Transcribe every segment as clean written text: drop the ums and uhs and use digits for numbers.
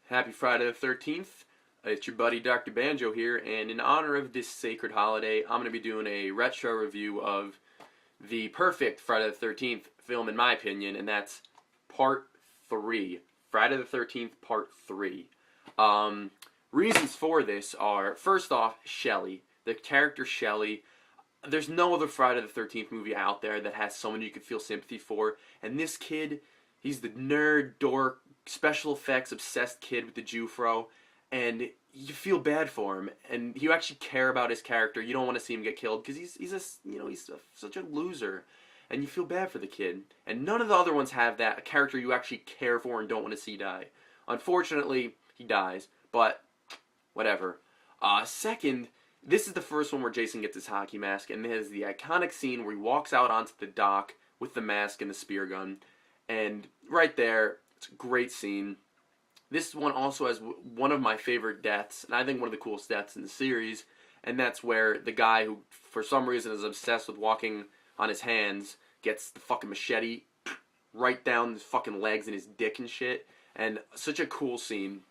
Happy Friday the 13th. It's your buddy Dr. Banjo here, and in honor of this sacred holiday, I'm going to be doing a retro review of the perfect Friday the 13th film, in my opinion, and that's Part 3. Friday the 13th, Part 3. Reasons for this are, first off, Shelly. The character Shelly. There's no other Friday the 13th movie out there that has someone you could feel sympathy for, and this kid, he's the nerd, dork, special effects obsessed kid with the Jufro, and you feel bad for him, and you actually care about his character. You don't want to see him get killed because he's such a loser, and you feel bad for the kid. And none of the other ones have that, a character you actually care for and don't want to see die. Unfortunately, he dies, but whatever. Second, this is the first one where Jason gets his hockey mask, and there's the iconic scene where he walks out onto the dock with the mask and the spear gun, and right there, it's a great scene. This one also has one of my favorite deaths, and I think one of the coolest deaths in the series, and that's where the guy who, for some reason, is obsessed with walking on his hands gets the fucking machete right down his fucking legs and his dick and shit, and such a cool scene.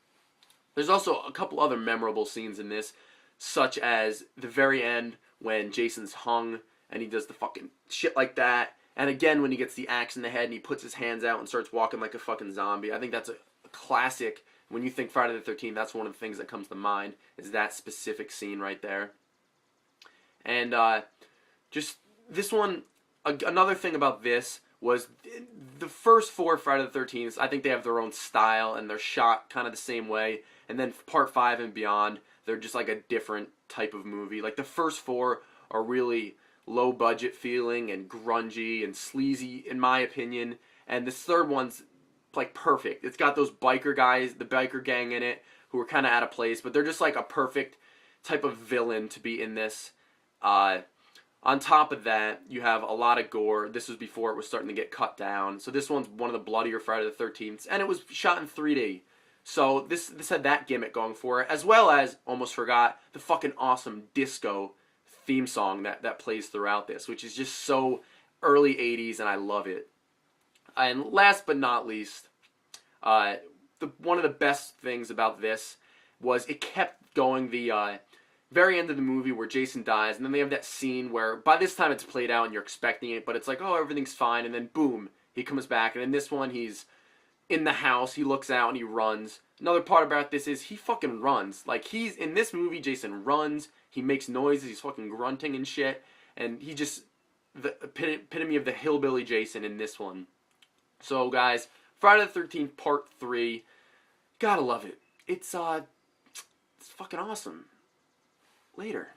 There's also a couple other memorable scenes in this, such as the very end when Jason's hung and he does the fucking shit like that. And again, when he gets the axe in the head and he puts his hands out and starts walking like a fucking zombie. I think that's a classic. When you think Friday the 13th, that's one of the things that comes to mind, is that specific scene right there. And just this one, another thing about this was the first four Friday the 13th, I think they have their own style and they're shot kind of the same way. And then Part 5 and beyond, they're just like a different type of movie. Like the first four are really low budget feeling and grungy and sleazy in my opinion, and this third one's like perfect. It's got those biker guys, the biker gang in it, who are kind of out of place, but they're just like a perfect type of villain to be in this. On top of that, you have a lot of gore. This was before it was starting to get cut down, so this one's one of the bloodier Friday the 13th, and it was shot in 3D. So this had that gimmick going for it, as well as, almost forgot, the fucking awesome disco theme song that plays throughout this, which is just so early 80s, and I love it. And last but not least, one of the best things about this was it kept going the very end of the movie where Jason dies, and then they have that scene where by this time it's played out and you're expecting it, but it's like, oh, everything's fine, and then boom, he comes back, and in this one he's in the house, he looks out and he runs. Another part about this is he fucking runs. Like, he's in this movie, Jason runs, he makes noises, he's fucking grunting and shit, and he just, the epitome of the hillbilly Jason in this one. So guys, Friday the 13th Part 3, gotta love it. It's fucking awesome. Later.